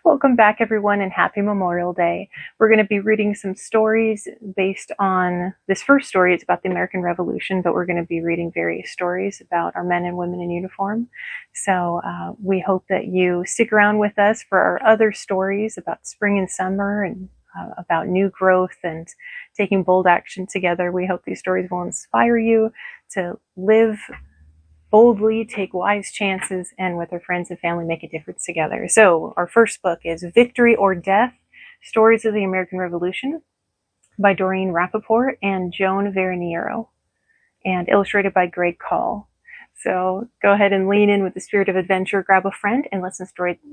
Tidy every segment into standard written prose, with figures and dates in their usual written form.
Welcome back, everyone, and happy Memorial Day. We're going to be reading some stories based on this first story. It's about the American Revolution, but we're going to be reading various stories about our men and women in uniform. So we hope that you stick around with us for our other stories about spring and summer and about new growth and taking bold action together. We hope these stories will inspire you to live boldly, take wise chances, and with our friends and family make a difference together. So our first book is Victory or Death, Stories of the American Revolution by Doreen Rappaport and Joan Verniero, and illustrated by Greg Call. So go ahead and lean in with the spirit of adventure, grab a friend, and let's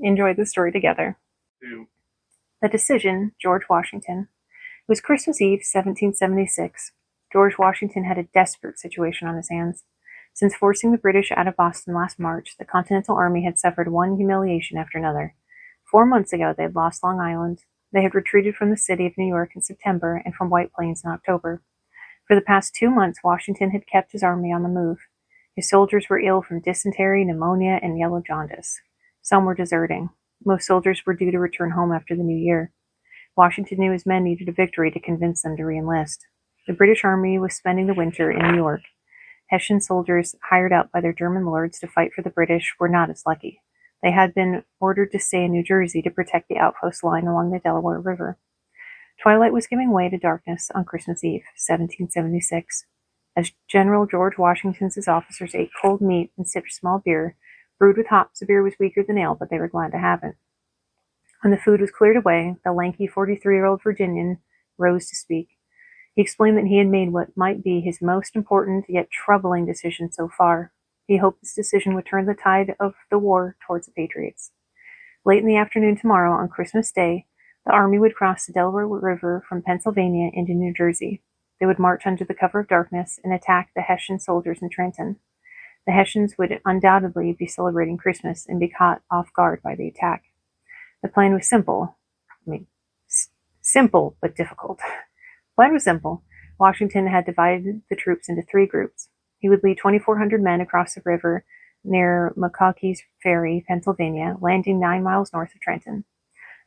enjoy the story together. The Decision, George Washington. It was Christmas Eve, 1776. George Washington had a desperate situation on his hands. Since forcing the British out of Boston last March, the Continental Army had suffered one humiliation after another. 4 months ago, they had lost Long Island. They had retreated from the city of New York in September and from White Plains in October. For the past 2 months, Washington had kept his army on the move. His soldiers were ill from dysentery, pneumonia, and yellow jaundice. Some were deserting. Most soldiers were due to return home after the new year. Washington knew his men needed a victory to convince them to re-enlist. The British Army was spending the winter in New York. Hessian soldiers, hired out by their German lords to fight for the British, were not as lucky. They had been ordered to stay in New Jersey to protect the outpost line along the Delaware River. Twilight was giving way to darkness on Christmas Eve, 1776. As General George Washington's officers ate cold meat and sipped small beer, brewed with hops, the beer was weaker than ale, but they were glad to have it. When the food was cleared away, the lanky 43-year-old Virginian rose to speak. He explained that he had made what might be his most important yet troubling decision so far. He hoped this decision would turn the tide of the war towards the patriots. Late in the afternoon tomorrow, on Christmas Day, the army would cross the Delaware River from Pennsylvania into New Jersey. They would march under the cover of darkness and attack the Hessian soldiers in Trenton. The Hessians would undoubtedly be celebrating Christmas and be caught off guard by the attack. The plan was simple. Simple but difficult. The plan was simple. Washington had divided the troops into 3 groups. He would lead 2,400 men across the river near McCawkey's Ferry, Pennsylvania, landing 9 miles north of Trenton.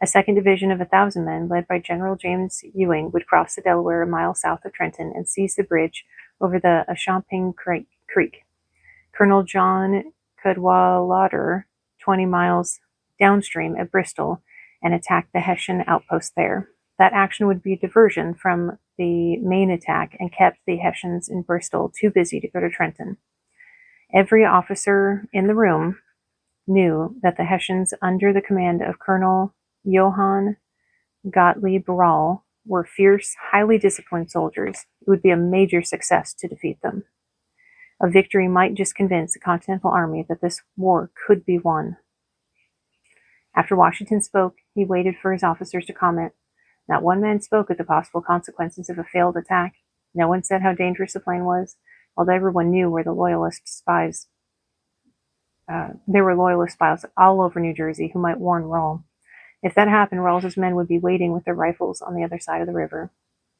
A second division of 1,000 men, led by General James Ewing, would cross the Delaware a mile south of Trenton and seize the bridge over the Ashamping Creek. Colonel John Cadwalader, 20 miles downstream at Bristol, and attack the Hessian outpost there. That action would be a diversion from the main attack and kept the Hessians in Bristol too busy to go to Trenton. Every officer in the room knew that the Hessians, under the command of Colonel Johann Gottlieb Rall, were fierce, highly disciplined soldiers. It would be a major success to defeat them. A victory might just convince the Continental Army that this war could be won. After Washington spoke, he waited for his officers to comment. Not one man spoke of the possible consequences of a failed attack. No one said how dangerous the plan was, although everyone knew where the loyalist spies. There were loyalist spies all over New Jersey who might warn Rall. If that happened, Rall's men would be waiting with their rifles on the other side of the river.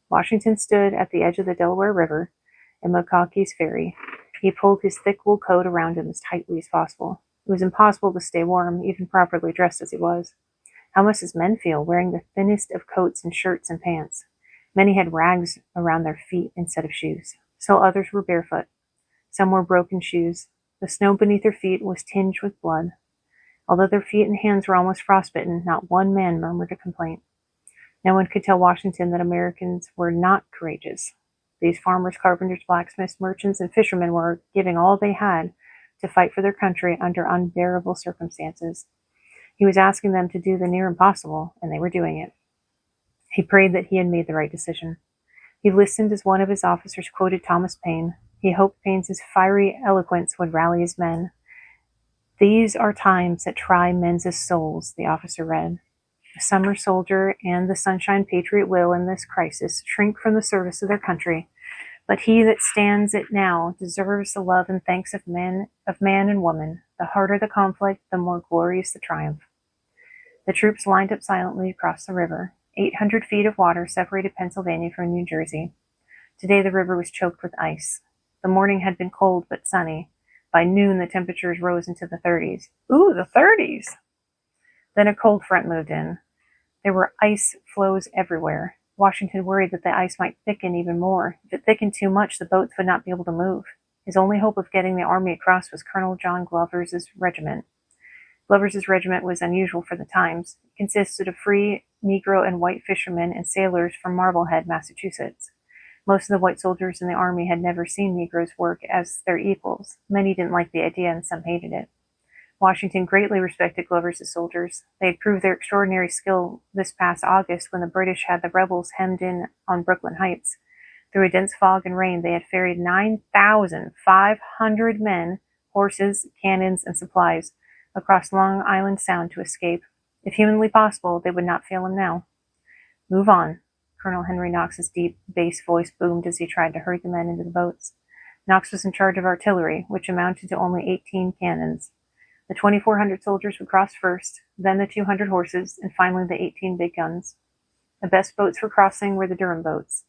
Washington stood at the edge of the Delaware River in McCawkey's Ferry. He pulled his thick wool coat around him as tightly as possible. It was impossible to stay warm, even properly dressed as he was. How must his men feel, wearing the thinnest of coats and shirts and pants? Many had rags around their feet instead of shoes. Still others were barefoot. Some wore broken shoes. The snow beneath their feet was tinged with blood. Although their feet and hands were almost frostbitten, not one man murmured a complaint. No one could tell Washington that Americans were not courageous. These farmers, carpenters, blacksmiths, merchants, and fishermen were giving all they had to fight for their country under unbearable circumstances. He was asking them to do the near impossible, and they were doing it. He prayed that he had made the right decision. He listened as one of his officers quoted Thomas Paine. He hoped Paine's fiery eloquence would rally his men. "These are times that try men's souls," the officer read. The summer soldier and the sunshine patriot will, in this crisis, shrink from the service of their country, but he that stands it now deserves the love and thanks of man and woman. The harder the conflict, the more glorious the triumph. The troops lined up silently across the river. 800 feet of water separated Pennsylvania from New Jersey. Today the river was choked with ice. The morning had been cold but sunny. By noon the temperatures rose into the 30s. Ooh, the 30s! Then a cold front moved in. There were ice floes everywhere. Washington worried that the ice might thicken even more. If it thickened too much, the boats would not be able to move. His only hope of getting the army across was Colonel John Glover's regiment. Glover's regiment was unusual for the times. It consisted of free Negro and white fishermen and sailors from Marblehead, Massachusetts. Most of the white soldiers in the army had never seen Negroes work as their equals. Many didn't like the idea and some hated it. Washington greatly respected Glover's soldiers. They had proved their extraordinary skill this past August when the British had the rebels hemmed in on Brooklyn Heights. Through a dense fog and rain, they had ferried 9,500 men, horses, cannons, and supplies across Long Island Sound to escape. If humanly possible, they would not fail him now. Move on. Colonel Henry Knox's deep bass voice boomed as he tried to hurry the men into the boats. Knox was in charge of artillery, which amounted to only 18 cannons. The 2,400 soldiers would cross first, then the 200 horses, and finally the 18 big guns. The best boats for crossing were the Durham boats.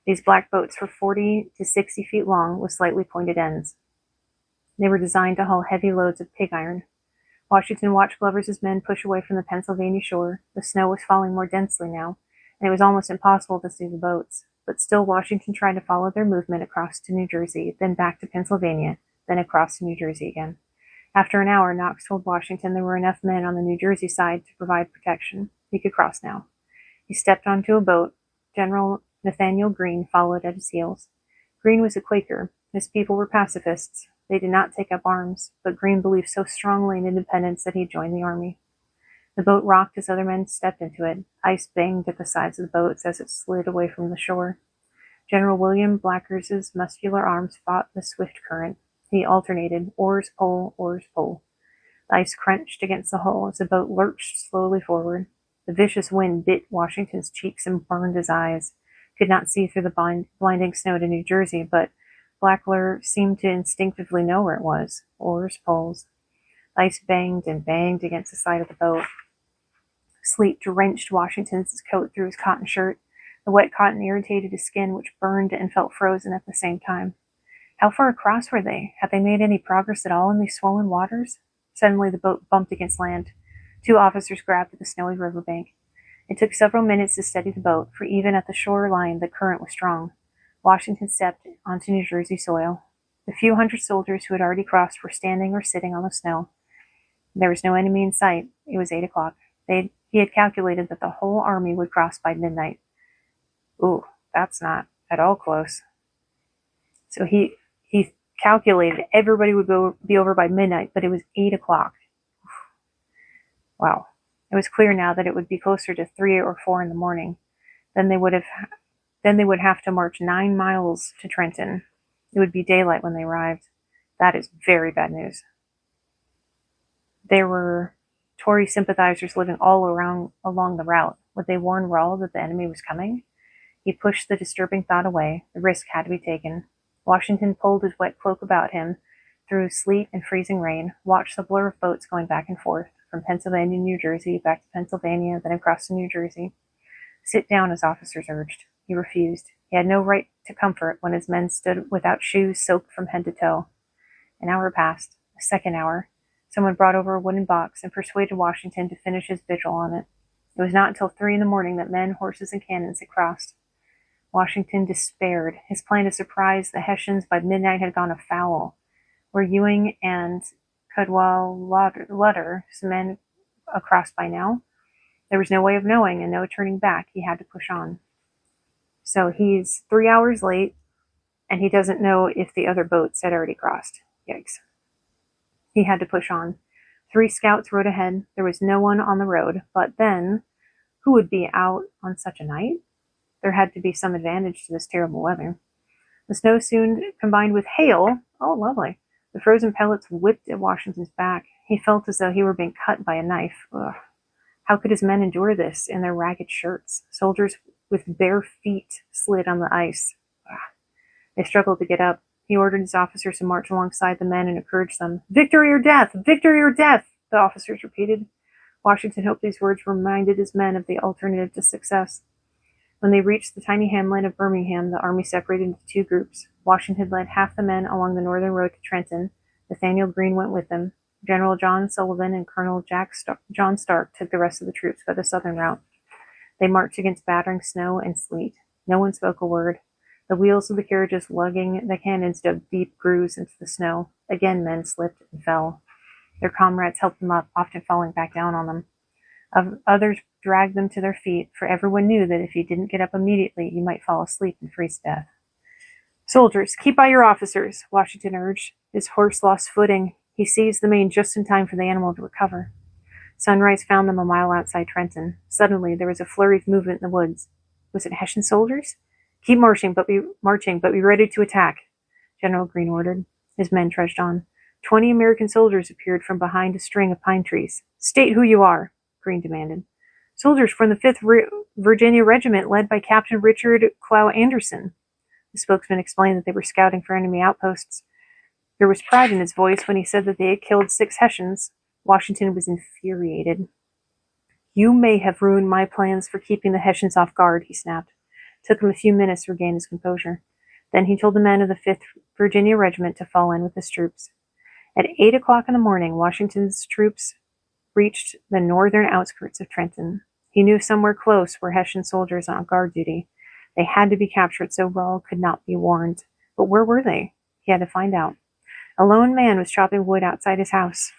These black boats were 40 to 60 feet long with slightly pointed ends. They were designed to haul heavy loads of pig iron. Washington watched Glover's men push away from the Pennsylvania shore. The snow was falling more densely now, and it was almost impossible to see the boats. But still Washington tried to follow their movement across to New Jersey, then back to Pennsylvania, then across to New Jersey again. After an hour, Knox told Washington there were enough men on the New Jersey side to provide protection. He could cross now. He stepped onto a boat. General Nathaniel Greene followed at his heels. Greene was a Quaker. His people were pacifists. They did not take up arms, but Greene believed so strongly in independence that he joined the army. The boat rocked as other men stepped into it. Ice banged at the sides of the boats as it slid away from the shore. General William Blacker's muscular arms fought the swift current. He alternated, oars pull, oars pull. The ice crunched against the hull as the boat lurched slowly forward. The vicious wind bit Washington's cheeks and burned his eyes. He could not see through the blinding snow to New Jersey, but Blackler seemed to instinctively know where it was. Oars, pulls. The ice banged and banged against the side of the boat. Sleet drenched Washington's coat through his cotton shirt. The wet cotton irritated his skin, which burned and felt frozen at the same time. How far across were they? Had they made any progress at all in these swollen waters? Suddenly the boat bumped against land. 2 officers grabbed at the snowy riverbank. It took several minutes to steady the boat, for even at the shoreline the current was strong. Washington stepped onto New Jersey soil. The few hundred soldiers who had already crossed were standing or sitting on the snow. There was no enemy in sight. It was 8 o'clock. He had calculated that the whole army would cross by midnight. Ooh, that's not at all close. So he calculated everybody would be over by midnight, but it was 8 o'clock. Wow. It was clear now that it would be closer to 3 or 4 in the morning. Then they would have to march 9 miles to Trenton. It would be daylight when they arrived. That is very bad news. There were Tory sympathizers living all along the route. Would they warn Rawl that the enemy was coming? He pushed the disturbing thought away. The risk had to be taken. Washington pulled his wet cloak about him through sleet and freezing rain, watched the blur of boats going back and forth, from Pennsylvania to New Jersey, back to Pennsylvania, then across to New Jersey. Sit down, his officers urged. He refused. He had no right to comfort when his men stood without shoes soaked from head to toe. An hour passed. A second hour. Someone brought over a wooden box and persuaded Washington to finish his vigil on it. It was not until 3 in the morning that men, horses, and cannons had crossed. Washington despaired. His plan to surprise the Hessians by midnight had gone afoul. Were Ewing and Cadwalader's men across by now? There was no way of knowing and no turning back. He had to push on. So he's 3 hours late, and he doesn't know if the other boats had already crossed. Yikes. He had to push on. 3 scouts rode ahead. There was no one on the road, but then, who would be out on such a night? There had to be some advantage to this terrible weather. The snow soon combined with hail. Oh, lovely. The frozen pellets whipped at Washington's back. He felt as though he were being cut by a knife. Ugh. How could his men endure this in their ragged shirts? Soldiers with bare feet slid on the ice. Ugh. They struggled to get up. He ordered his officers to march alongside the men and encouraged them. Victory or death! Victory or death! The officers repeated. Washington hoped these words reminded his men of the alternative to success. When they reached the tiny hamlet of Birmingham, the army separated into 2 groups. Washington led half the men along the northern road to Trenton. Nathaniel Greene went with them. General John Sullivan and Colonel John Stark took the rest of the troops by the southern route. They marched against battering snow and sleet. No one spoke a word. The wheels of the carriages lugging the cannons dug deep grooves into the snow. Again, men slipped and fell. Their comrades helped them up, often falling back down on them. Others dragged them to their feet, for everyone knew that if you didn't get up immediately, you might fall asleep and freeze to death. "Soldiers, keep by your officers," Washington urged. His horse lost footing. He seized the mane just in time for the animal to recover. Sunrise found them a mile outside Trenton. Suddenly, there was a flurry of movement in the woods. Was it Hessian soldiers? "Keep marching, but be ready to attack," General Greene ordered. His men trudged on. 20 American soldiers appeared from behind a string of pine trees. "State who you are," Greene demanded. "Soldiers from the 5th Virginia Regiment, led by Captain Richard Clow Anderson." The spokesman explained that they were scouting for enemy outposts. There was pride in his voice when he said that they had killed 6 Hessians. Washington was infuriated. "You may have ruined my plans for keeping the Hessians off guard," he snapped. It took him a few minutes to regain his composure. Then he told the men of the 5th Virginia Regiment to fall in with his troops. At 8 o'clock in the morning, Washington's troops reached the northern outskirts of Trenton. He knew somewhere close were Hessian soldiers on guard duty. They had to be captured so Rahl could not be warned. But where were they? He had to find out. A lone man was chopping wood outside his house.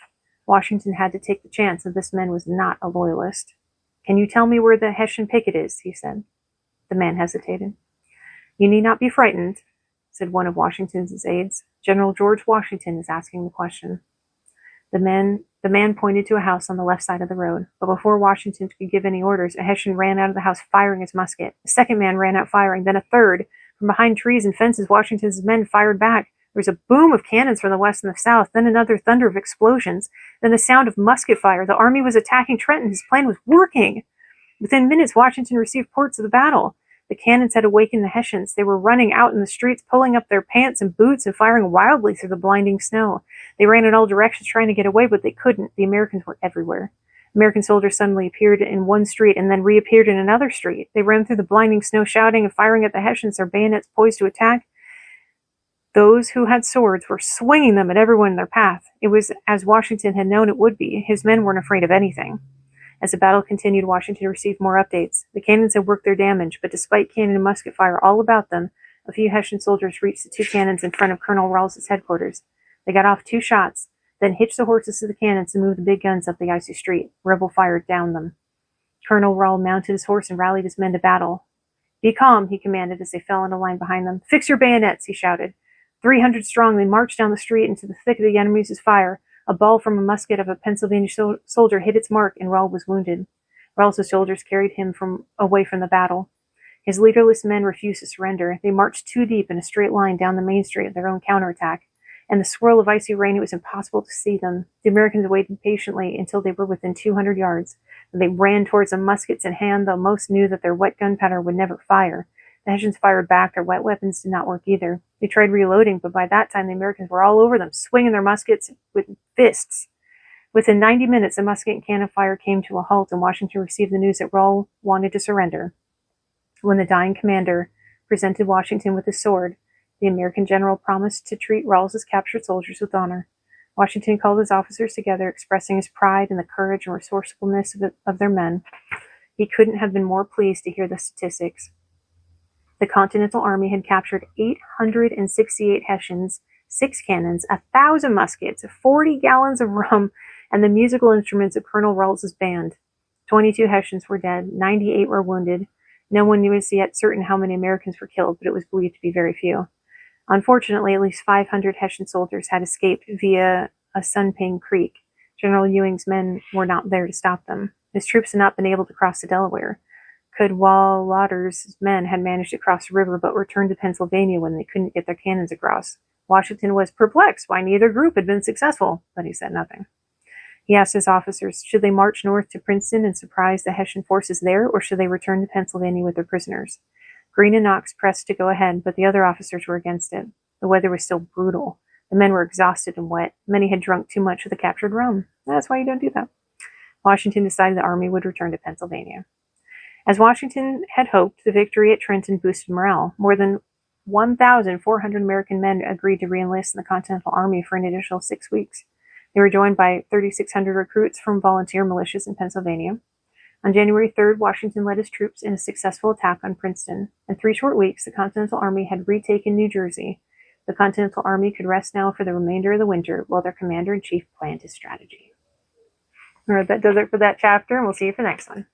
Washington had to take the chance that this man was not a loyalist. "Can you tell me where the Hessian picket is?" he said. The man hesitated. "You need not be frightened," said one of Washington's aides. "General George Washington is asking the question." The man pointed to a house on the left side of the road, but before Washington could give any orders, a Hessian ran out of the house firing his musket. A second man ran out firing, then a third. From behind trees and fences, Washington's men fired back. There was a boom of cannons from the west and the south, then another thunder of explosions, then the sound of musket fire. The army was attacking Trenton. His plan was working. Within minutes, Washington received reports of the battle. The cannons had awakened the Hessians. They were running out in the streets, pulling up their pants and boots and firing wildly through the blinding snow. They ran in all directions trying to get away, but they couldn't. The Americans were everywhere. American soldiers suddenly appeared in one street and then reappeared in another street. They ran through the blinding snow, shouting and firing at the Hessians, their bayonets poised to attack. Those who had swords were swinging them at everyone in their path. It was as Washington had known it would be. His men weren't afraid of anything. As the battle continued, Washington received more updates. The cannons had worked their damage, but despite cannon and musket fire all about them, a few Hessian soldiers reached the 2 cannons in front of Colonel Rawls's headquarters. They got off 2 shots, then hitched the horses to the cannons and moved the big guns up the icy street. Rebel fire downed them. Colonel Rawle mounted his horse and rallied his men to battle. "Be calm," he commanded as they fell in a line behind them. "Fix your bayonets," he shouted. 300 strong, they marched down the street into the thick of the enemy's fire. A ball from a musket of a Pennsylvania soldier hit its mark, and Rawle was wounded. Rawls's soldiers carried him away from the battle. His leaderless men refused to surrender. They marched 2 deep in a straight line down the main street of their own counterattack. In the swirl of icy rain, it was impossible to see them. The Americans waited patiently until they were within 200 yards. They ran towards them, muskets in hand, though most knew that their wet gunpowder would never fire. The Hessians fired back. Their wet weapons did not work either. They tried reloading, but by that time the Americans were all over them, swinging their muskets with fists. Within 90 minutes, the musket and cannon fire came to a halt, and Washington received the news that Rawle wanted to surrender. When the dying commander presented Washington with his sword, the American general promised to treat Rawls's captured soldiers with honor. Washington called his officers together, expressing his pride in the courage and resourcefulness of their men. He couldn't have been more pleased to hear the statistics. The Continental Army had captured 868 Hessians, 6 cannons, 1,000 muskets, 40 gallons of rum, and the musical instruments of Colonel Rawls's band. 22 Hessians were dead, 98 were wounded. No one knew as yet certain how many Americans were killed, but it was believed to be very few. Unfortunately, at least 500 Hessian soldiers had escaped via Sunping Creek. General Ewing's men were not there to stop them. His troops had not been able to cross the Delaware. Cadwallader's men had managed to cross the river, but returned to Pennsylvania when they couldn't get their cannons across. Washington was perplexed why neither group had been successful, but he said nothing. He asked his officers, should they march north to Princeton and surprise the Hessian forces there, or should they return to Pennsylvania with their prisoners? Greene and Knox pressed to go ahead, but the other officers were against it. The weather was still brutal. The men were exhausted and wet. Many had drunk too much of the captured rum. That's why you don't do that. Washington decided the army would return to Pennsylvania. As Washington had hoped, the victory at Trenton boosted morale. More than 1,400 American men agreed to reenlist in the Continental Army for an additional 6 weeks. They were joined by 3,600 recruits from volunteer militias in Pennsylvania. On January 3rd, Washington led his troops in a successful attack on Princeton. In 3 short weeks, the Continental Army had retaken New Jersey. The Continental Army could rest now for the remainder of the winter while their commander-in-chief planned his strategy. All right, that does it for that chapter, and we'll see you for the next one.